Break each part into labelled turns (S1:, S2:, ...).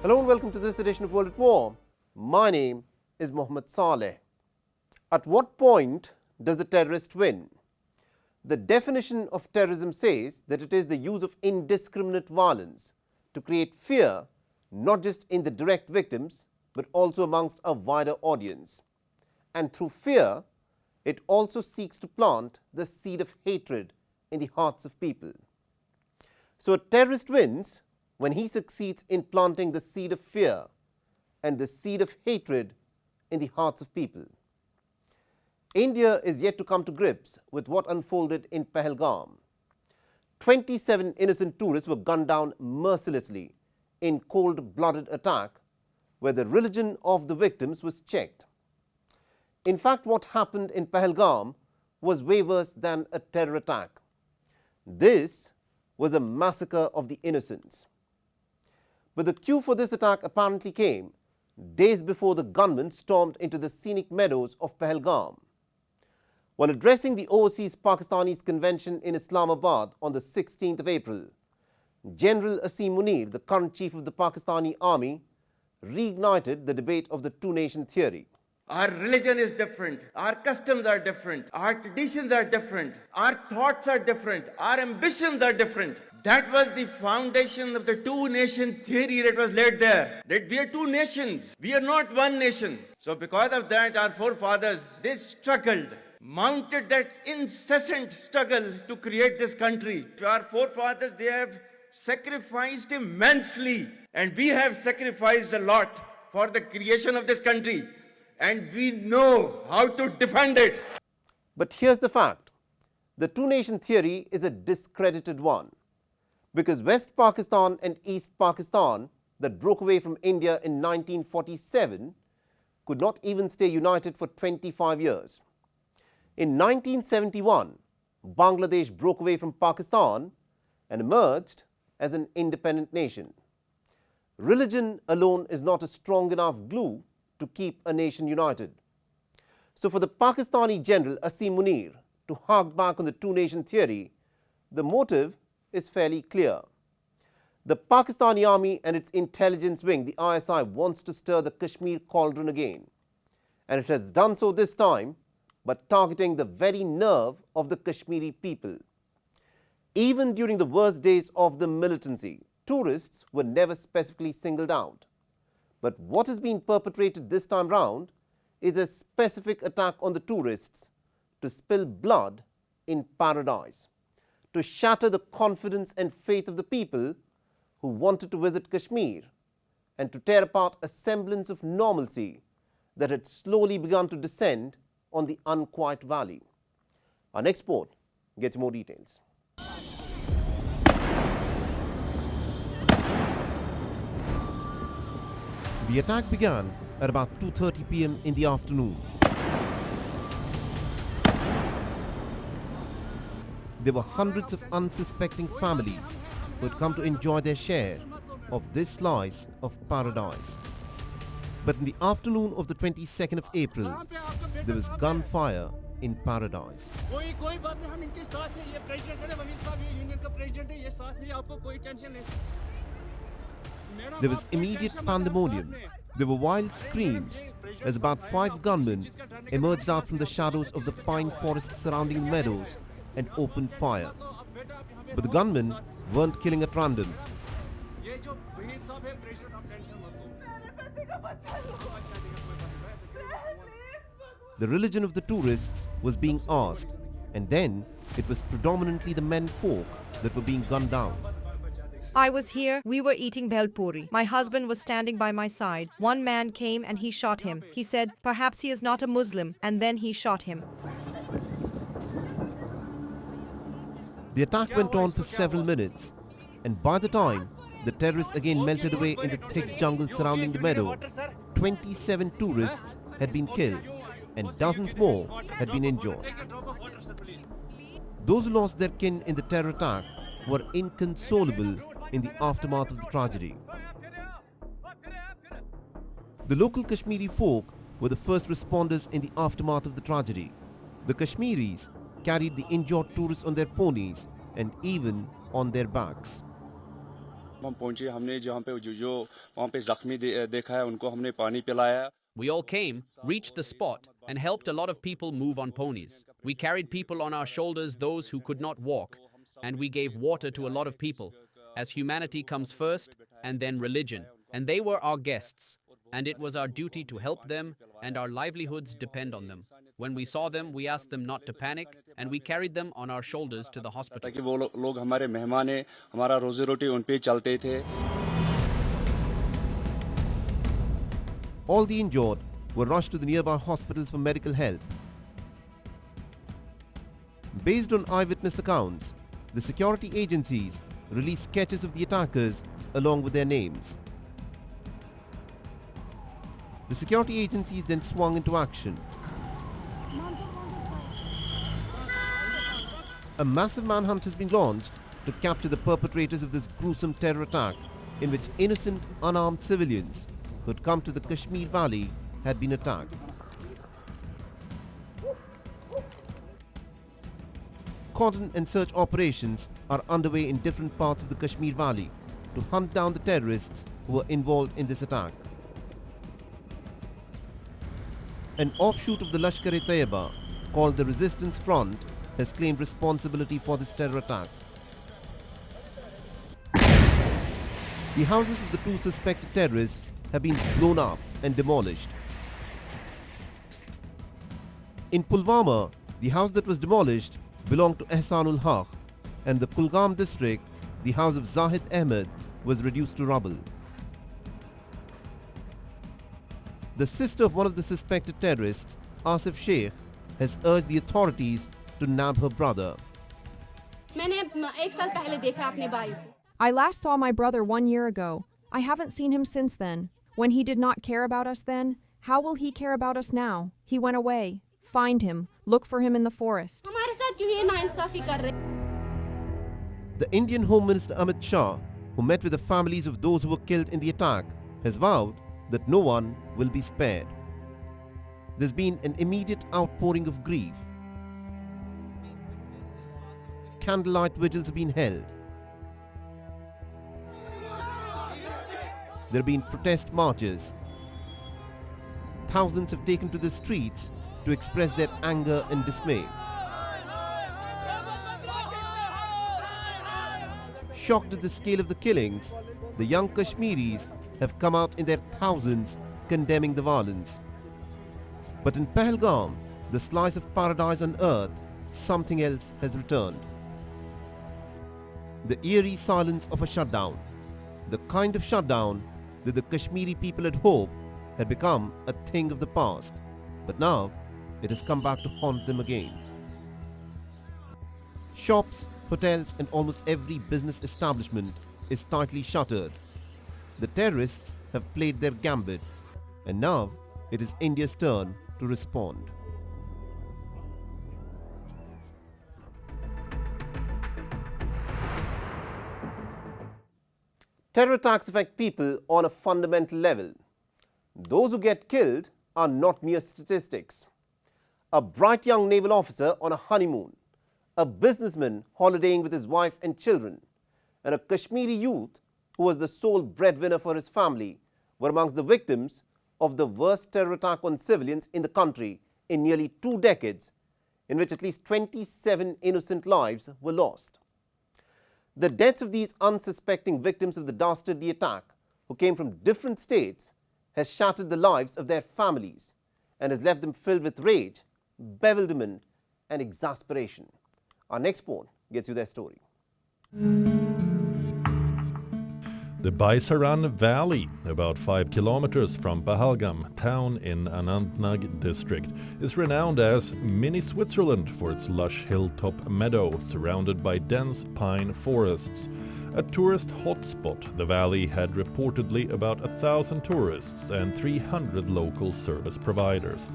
S1: Hello and welcome to this edition of World at War. My name is Mohammed Saleh. At what point does the terrorist win? The definition of terrorism says that it is the use of indiscriminate violence to create fear, not just in the direct victims, but also amongst a wider audience. And through fear, it also seeks to plant the seed of hatred in the hearts of people. So a terrorist wins when he succeeds in planting the seed of fear and the seed of hatred in the hearts of people. India is yet to come to grips with what unfolded in Pahalgam. 27 innocent tourists were gunned down mercilessly in cold-blooded attack where the religion of the victims was checked. In fact, what happened in Pahalgam was way worse than a terror attack. This was a massacre of the innocents. But the cue for this attack apparently came days before the gunmen stormed into the scenic meadows of Pahalgam. While addressing the Overseas Pakistanis Convention in Islamabad on the 16th of April, Gen Asim Munir, the current chief of the Pakistani army, reignited the debate of the two-nation theory.
S2: Our religion is different, our customs are different, our traditions are different, our thoughts are different, our ambitions are different. That was the foundation of the two-nation theory that was laid there. That we are two nations, we are not one nation. So because of that, our forefathers, they struggled, mounted that incessant struggle to create this country. Our forefathers, they have sacrificed immensely, and we have sacrificed a lot for the creation of this country. And we know how to defend it.
S1: But here's the fact. The two-nation theory is a discredited one, because West Pakistan and East Pakistan that broke away from India in 1947 could not even stay united for 25 years. In 1971, Bangladesh broke away from Pakistan and emerged as an independent nation. Religion alone is not a strong enough glue to keep a nation united. So for the Pakistani General Asim Munir to hark back on the two-nation theory, the motive is fairly clear. The Pakistani army and its intelligence wing, the ISI, wants to stir the Kashmir cauldron again. And it has done so this time, but targeting the very nerve of the Kashmiri people. Even during the worst days of the militancy, tourists were never specifically singled out. But what has been perpetrated this time round is a specific attack on the tourists to spill blood in paradise, to shatter the confidence and faith of the people who wanted to visit Kashmir, and to tear apart a semblance of normalcy that had slowly begun to descend on the unquiet valley. Our next report gets more details. The attack began at about 2:30 p.m. in the afternoon. There were hundreds of unsuspecting families who had come to enjoy their share of this slice of paradise. But in the afternoon of the 22nd of April, there was gunfire in paradise. There was immediate pandemonium. There were wild screams as about 5 gunmen emerged out from the shadows of the pine forest surrounding the meadows and opened fire. But the gunmen weren't killing at random. The religion of the tourists was being asked, and then it was predominantly the men folk that were being gunned down.
S3: I was here, we were eating bhel puri. My husband was standing by my side. One man came and he shot him. He said, perhaps he is not a Muslim, and then he shot him.
S1: The attack went on for several minutes, and by the time the terrorists again melted away in the thick jungle surrounding the meadow, 27 tourists had been killed and dozens more had been injured. Those who lost their kin in the terror attack were inconsolable in the aftermath of the tragedy. The local Kashmiri folk were the first responders in the aftermath of the tragedy. The Kashmiris carried the injured tourists on their ponies and even on their backs.
S4: हम पहुंचे हमने जहां पे जो वहां पे जख्मी देखा है उनको हमने पानी पिलाया
S5: We all came, reached the spot, and helped a lot of people move on ponies. We carried people on our shoulders, those who could not walk, and we gave water to a lot of people, as humanity comes first, and then religion. And they were our guests, and it was our duty to help them, and our livelihoods depend on them. When we saw them, we asked them not to panic, and we carried them on our shoulders to the hospital.
S4: ताकि वो लोग हमारे मेहमान हैं, हमारा रोजी रोटी उन पे चलते थे.
S1: All the injured were rushed to the nearby hospitals for medical help. Based on eyewitness accounts, the security agencies released sketches of the attackers along with their names. The security agencies then swung into action. A massive manhunt has been launched to capture the perpetrators of this gruesome terror attack, in which innocent, unarmed civilians who had come to the Kashmir Valley had been attacked. Cordon and search operations are underway in different parts of the Kashmir Valley to hunt down the terrorists who were involved in this attack. An offshoot of the Lashkar-e-Taiba, called the Resistance Front, has claimed responsibility for this terror attack. The houses of the two suspected terrorists have been blown up and demolished. In Pulwama, the house that was demolished belonged to Ehsanul Haq, and the Kulgam district, the house of Zahid Ahmed was reduced to rubble. The sister of one of the suspected terrorists, Asif Sheikh, has urged the authorities to nab her brother.
S6: I last saw my brother 1 year ago. I haven't seen him since then. When he did not care about us then, how will he care about us now? He went away. Find him. Look for him in the forest.
S1: The Indian Home Minister Amit Shah, who met with the families of those who were killed in the attack, has vowed that no one will be spared. There's been an immediate outpouring of grief. Candlelight vigils have been held. There have been protest marches. Thousands have taken to the streets to express their anger and dismay. Shocked at the scale of the killings, the young Kashmiris have come out in their thousands condemning the violence. But in Pahalgam, the slice of paradise on earth, something else has returned. The eerie silence of a shutdown, the kind of shutdown that the Kashmiri people had hoped had become a thing of the past, but now it has come back to haunt them again. Shops, hotels and almost every business establishment is tightly shuttered. The terrorists have played their gambit, and now it is India's turn to respond. Terror attacks affect people on a fundamental level. Those who get killed are not mere statistics. A bright young naval officer on a honeymoon, a businessman holidaying with his wife and children, and a Kashmiri youth who was the sole breadwinner for his family were amongst the victims of the worst terror attack on civilians in the country in nearly 2 decades, in which at least 27 innocent lives were lost. The deaths of these unsuspecting victims of the dastardly attack, who came from different states, has shattered the lives of their families and has left them filled with rage, bewilderment and exasperation. Our next report gets you their story.
S7: The Baisaran Valley, about 5 kilometers from Pahalgam town in Anantnag district, is renowned as Mini Switzerland for its lush hilltop meadow surrounded by dense pine forests. A tourist hotspot, the valley had reportedly about 1,000 tourists and 300 local service providers.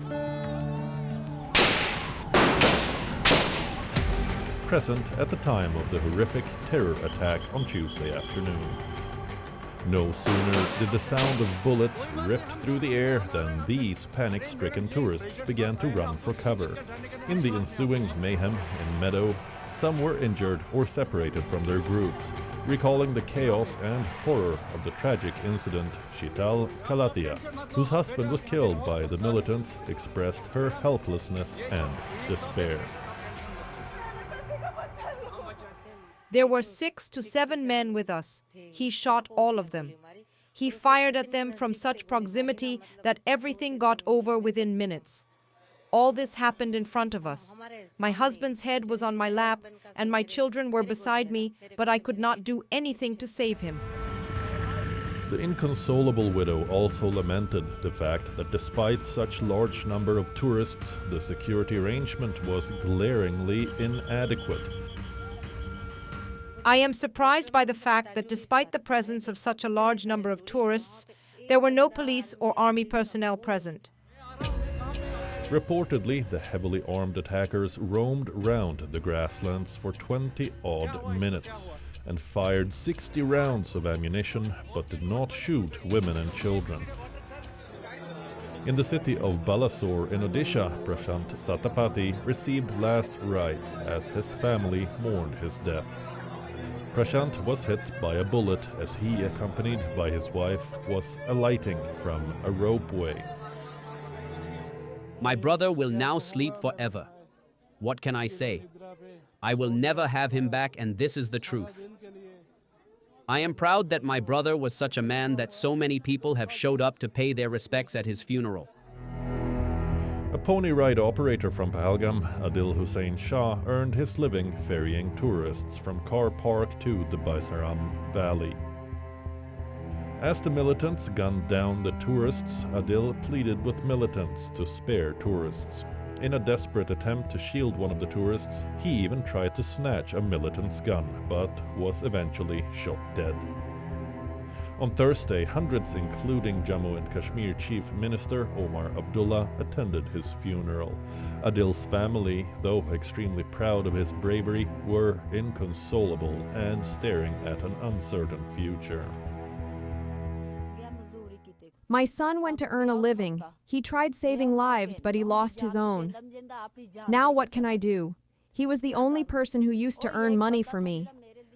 S7: Present at the time of the horrific terror attack on Tuesday afternoon. No sooner did the sound of bullets ripped through the air than these panic-stricken tourists began to run for cover. In the ensuing mayhem in meadow, some were injured or separated from their groups. recalling the chaos and horror of the tragic incident. Shital Kalatia, whose husband was killed by the militants, expressed her helplessness and despair.
S3: There were 6 to 7 men with us. He shot all of them. He fired at them from such proximity that everything got over within minutes. All this happened in front of us. My husband's head was on my lap and my children were beside me, but I could not do anything to save him.
S7: The inconsolable widow also lamented the fact that despite such large number of tourists, the security arrangement was glaringly inadequate.
S3: I am surprised by the fact that despite the presence of such a large number of tourists, there were no police or army personnel present.
S7: Reportedly, the heavily armed attackers roamed round the grasslands for 20-odd minutes and fired 60 rounds of ammunition but did not shoot women and children. In the city of Balasore in Odisha, Prashant Satapathy received last rites as his family mourned his death. Prashant was hit by a bullet as he, accompanied by his wife, was alighting from a ropeway.
S5: My brother will now sleep forever. What can I say? I will never have him back, and this is the truth. I am proud that my brother was such a man that so many people have showed up to pay their respects at his funeral.
S7: A pony ride operator from Pahalgam, Adil Hussain Shah, earned his living ferrying tourists from Car Park to the Baisaran Valley. As the militants gunned down the tourists, Adil pleaded with militants to spare tourists. In a desperate attempt to shield one of the tourists, he even tried to snatch a militant's gun, but was eventually shot dead. On Thursday, hundreds, including Jammu and Kashmir Chief Minister Omar Abdullah, attended his funeral. Adil's family, though extremely proud of his bravery, were inconsolable and staring at an uncertain future.
S6: My son went to earn a living. He tried saving lives, but he lost his own. Now what can I do? He was the only person who used to earn money for me.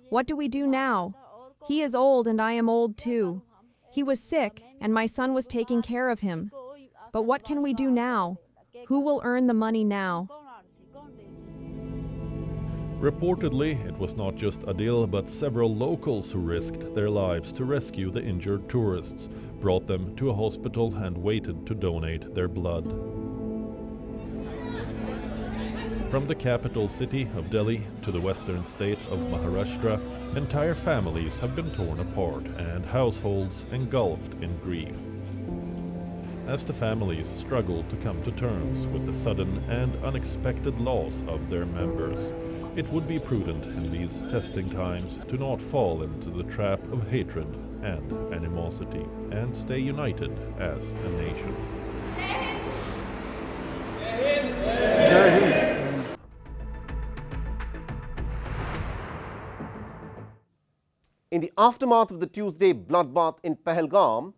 S6: What do we do now? He is old and I am old too. He was sick and my son was taking care of him. But what can we do now? Who will earn the money now?
S7: Reportedly, it was not just Adil but several locals who risked their lives to rescue the injured tourists, brought them to a hospital and waited to donate their blood. From the capital city of Delhi to the western state of Maharashtra, entire families have been torn apart and households engulfed in grief. As the families struggle to come to terms with the sudden and unexpected loss of their members, it would be prudent in these testing times to not fall into the trap of hatred and animosity and stay united as a nation.
S1: In the aftermath of the Tuesday bloodbath in Pahalgam,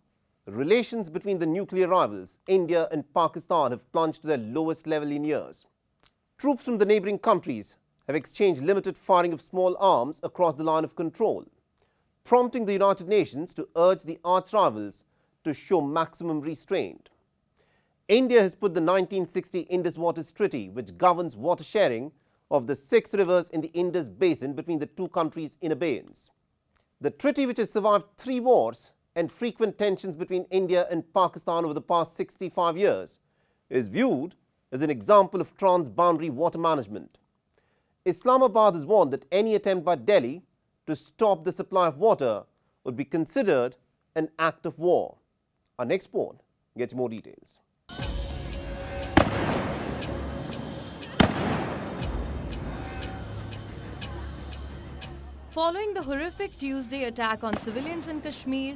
S1: relations between the nuclear rivals, India and Pakistan, have plunged to their lowest level in years. Troops from the neighbouring countries have exchanged limited firing of small arms across the line of control, prompting the United Nations to urge the arch-rivals to show maximum restraint. India has put the 1960 Indus Waters Treaty, which governs water sharing of the 6 rivers in the Indus basin between the two countries, in abeyance. The treaty, which has survived 3 wars and frequent tensions between India and Pakistan over the past 65 years, is viewed as an example of trans-boundary water management. Islamabad has warned that any attempt by Delhi to stop the supply of water would be considered an act of war. Our next report gets more details.
S8: Following the horrific Tuesday attack on civilians in Kashmir,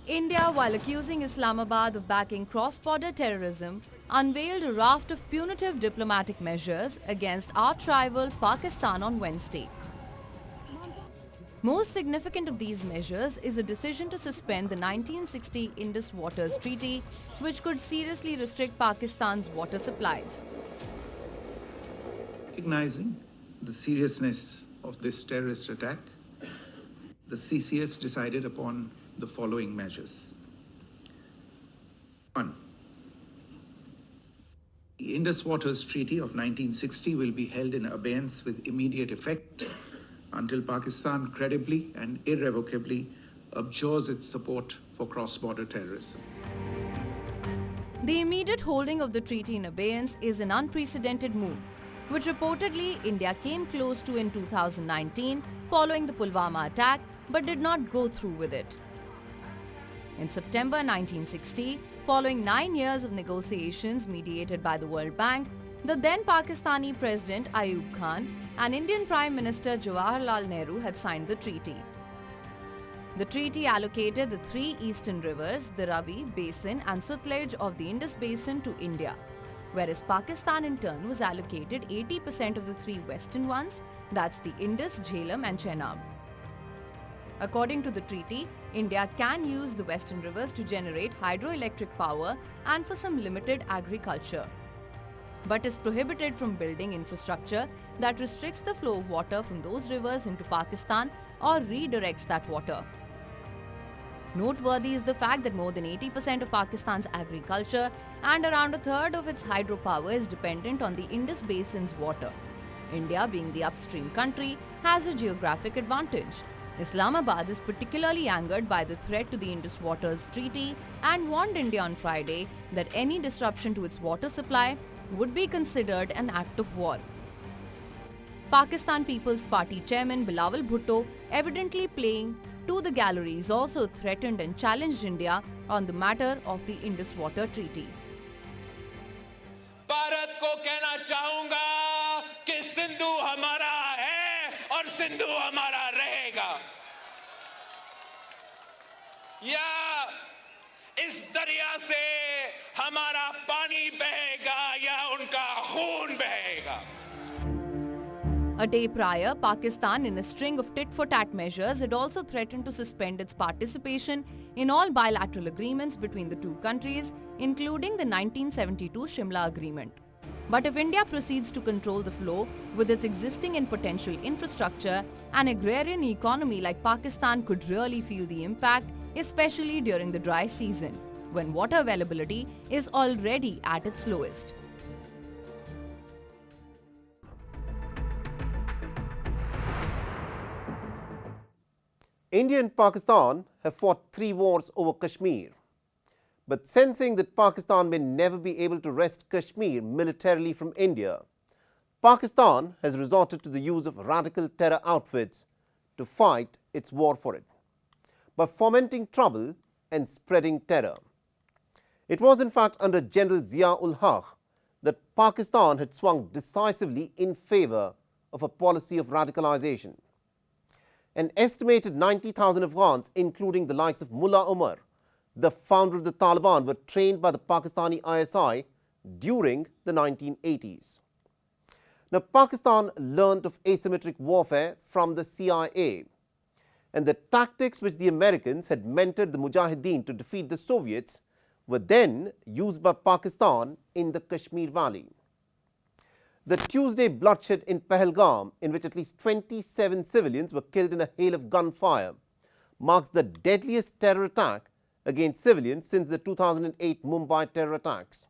S8: India, while accusing Islamabad of backing cross-border terrorism, unveiled a raft of punitive diplomatic measures against arch-rival Pakistan on Wednesday. Most significant of these measures is a decision to suspend the 1960 Indus Waters Treaty, which could seriously restrict Pakistan's water supplies.
S9: Recognizing the seriousness of this terrorist attack, The CCS decided upon the following measures. 1. The Indus Waters Treaty of 1960 will be held in abeyance with immediate effect until Pakistan credibly and irrevocably abjures its support for cross-border terrorism.
S8: The immediate holding of the treaty in abeyance is an unprecedented move, which reportedly India came close to in 2019 following the Pulwama attack, but did not go through with it. In September 1960, following 9 years of negotiations mediated by the World Bank, the then Pakistani President Ayub Khan and Indian Prime Minister Jawaharlal Nehru had signed the treaty. The treaty allocated the three eastern rivers, the Ravi, Basin and Sutlej of the Indus Basin to India, whereas Pakistan in turn was allocated 80% of the three western ones, that's the Indus, Jhelum and Chenab. According to the treaty, India can use the western rivers to generate hydroelectric power and for some limited agriculture, but is prohibited from building infrastructure that restricts the flow of water from those rivers into Pakistan or redirects that water. Noteworthy is the fact that more than 80% of Pakistan's agriculture and around a third of its hydropower is dependent on the Indus Basin's water. India, being the upstream country, has a geographic advantage. Islamabad is particularly angered by the threat to the Indus Waters Treaty and warned India on Friday that any disruption to its water supply would be considered an act of war. Pakistan People's Party chairman Bilawal Bhutto, evidently playing to the galleries, also threatened and challenged India on the matter of the Indus Water Treaty.
S10: Bharat को कहना चाहूंगा कि सिंधु हमारा है और सिंधु हमारा रहेगा, या इस दरिया से हमारा पानी बहेगा या उनका खून बहेगा.
S8: A day prior, Pakistan, in a string of tit-for-tat measures, had also threatened to suspend its participation in all bilateral agreements between the two countries, including the 1972 Shimla Agreement. But if India proceeds to control the flow with its existing and potential infrastructure, an agrarian economy like Pakistan could really feel the impact, especially during the dry season, when water availability is already at its lowest.
S1: India and Pakistan have fought 3 wars over Kashmir. But sensing that Pakistan may never be able to wrest Kashmir militarily from India, Pakistan has resorted to the use of radical terror outfits to fight its war for it, by fomenting trouble and spreading terror. It was in fact under General Zia-ul-Haq that Pakistan had swung decisively in favor of a policy of radicalization. An estimated 90,000 Afghans, including the likes of Mullah Omar, the founder of the Taliban, were trained by the Pakistani ISI during the 1980s. Now, Pakistan learned of asymmetric warfare from the CIA, and the tactics which the Americans had mentored the Mujahideen to defeat the Soviets were then used by Pakistan in the Kashmir Valley. The Tuesday bloodshed in Pahalgam, in which at least 27 civilians were killed in a hail of gunfire, marks the deadliest terror attack against civilians since the 2008 Mumbai terror attacks.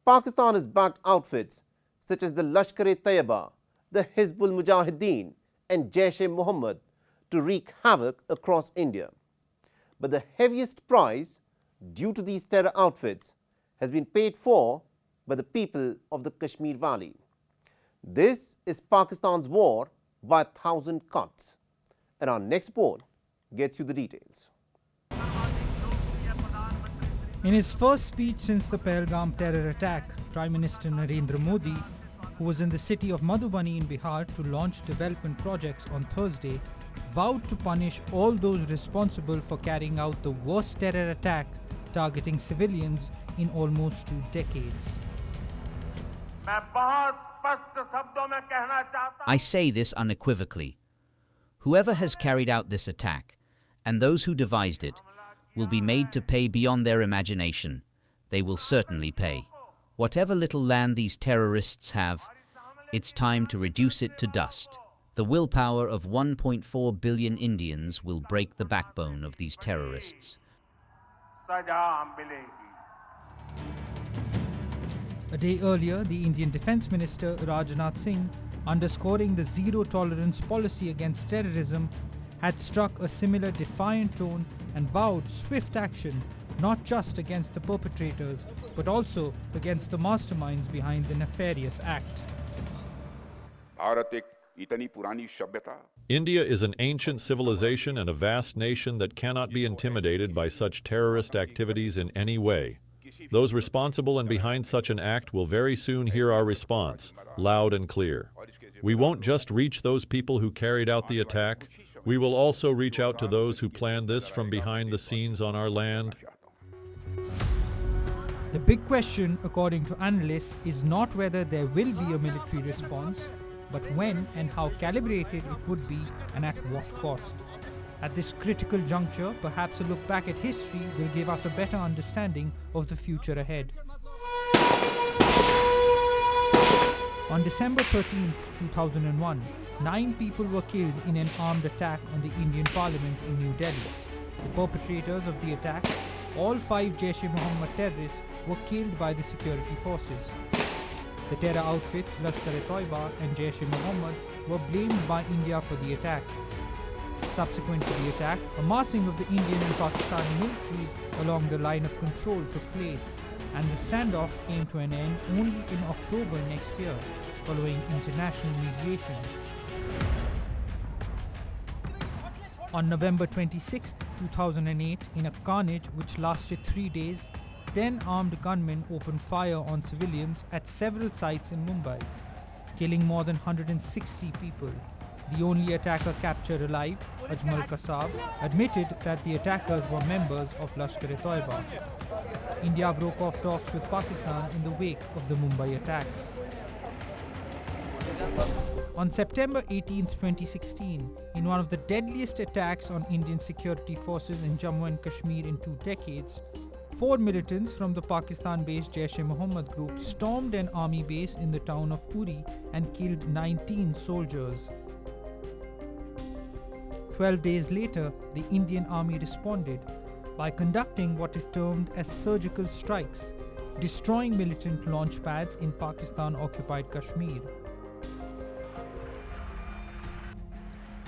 S1: Pakistan has backed outfits such as the Lashkar-e-Taiba, the Hizbul Mujahideen and Jaish-e-Mohammed to wreak havoc across India. But the heaviest price due to these terror outfits has been paid for by the people of the Kashmir Valley. This is Pakistan's war by 1,000 cuts. And our next report gets you the details.
S11: In his first speech since the Pahalgam terror attack, Prime Minister Narendra Modi, who was in the city of Madhubani in Bihar to launch development projects on Thursday, vowed to punish all those responsible for carrying out the worst terror attack targeting civilians in almost 2 decades.
S12: I say this unequivocally. Whoever has carried out this attack, and those who devised it, will be made to pay beyond their imagination. They will certainly pay. Whatever little land these terrorists have, it's time to reduce it to dust. The willpower of 1.4 billion Indians will break the backbone of these terrorists.
S11: A day earlier, the Indian Defence Minister Rajnath Singh, underscoring the zero-tolerance policy against terrorism, had struck a similar defiant tone and vowed swift action not just against the perpetrators, but also against the masterminds behind the nefarious act.
S7: India is an ancient civilization and a vast nation that cannot be intimidated by such terrorist activities in any way. Those responsible and behind such an act will very soon hear our response, loud and clear. We won't just reach those people who carried out the attack, we will also reach out to those who planned this from behind the scenes on our land.
S11: The big question, according to analysts, is not whether there will be a military response, but when and how calibrated it would be and at what cost. At this critical juncture, perhaps a look back at history will give us a better understanding of the future ahead. On December 13, 2001, 9 people were killed in an armed attack on the Indian Parliament in New Delhi. The perpetrators of the attack, all 5 Jaish-e-Mohammed terrorists, were killed by the security forces. The terror outfits Lashkar-e-Toiba and Jaish-e-Mohammed were blamed by India for the attack. Subsequent to the attack, a massing of the Indian and Pakistani militaries along the line of control took place, and the standoff came to an end only in October next year, following international mediation. On November 26, 2008, in a carnage which lasted 3 days, 10 armed gunmen opened fire on civilians at several sites in Mumbai, killing more than 160 people. The only attacker captured alive, Ajmal Kasab, admitted that the attackers were members of Lashkar-e-Toiba. India broke off talks with Pakistan in the wake of the Mumbai attacks. On September 18, 2016, in one of the deadliest attacks on Indian security forces in Jammu and Kashmir in 2 decades, 4 militants from the Pakistan-based Jaish-e-Mohammed group stormed an army base in the town of Puri and killed 19 soldiers. 12 days later, the Indian army responded by conducting what it termed as surgical strikes, destroying militant launch pads in Pakistan-occupied Kashmir.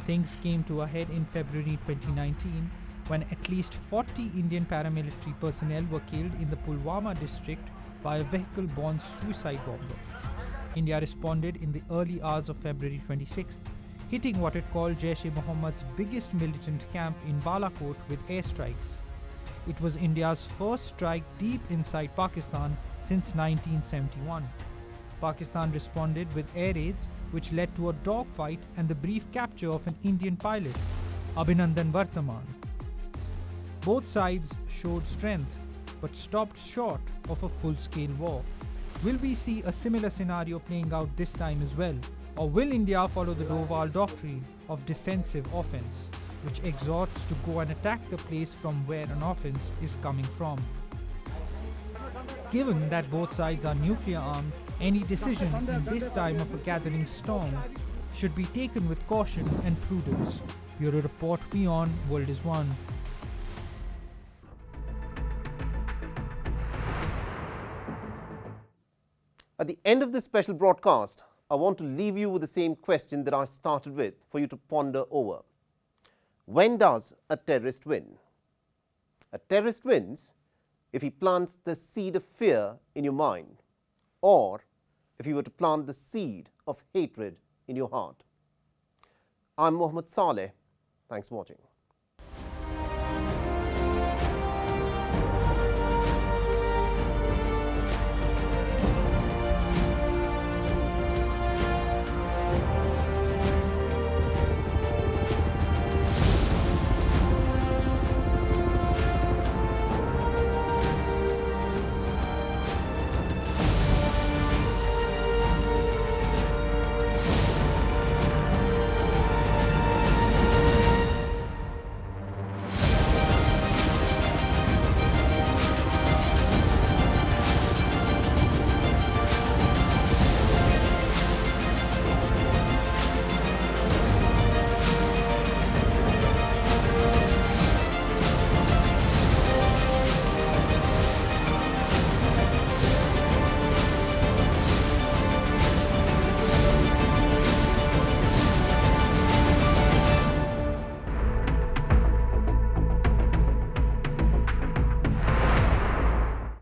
S11: Things came to a head in February 2019 when at least 40 Indian paramilitary personnel were killed in the Pulwama district by a vehicle-borne suicide bomber. India responded in the early hours of February 26th, hitting what it called Jaish-e-Mohammed's biggest militant camp in Balakot with airstrikes. It was India's first strike deep inside Pakistan since 1971. Pakistan responded with air raids which led to a dogfight and the brief capture of an Indian pilot, Abhinandan Vartaman. Both sides showed strength, but stopped short of a full-scale war. Will we see a similar scenario playing out this time as well? Or will India follow the Doval doctrine of defensive offense, which exhorts to go and attack the place from where an offense is coming from? Given that both sides are nuclear armed, any decision in this time of a gathering storm should be taken with caution and prudence. Bureau Report WION World is One.
S1: At the end of this special broadcast, I want to leave you with the same question that I started with for you to ponder over. When does a terrorist win? A terrorist wins if he plants the seed of fear in your mind, or if he were to plant the seed of hatred in your heart. I'm Mohammed Saleh. Thanks for watching.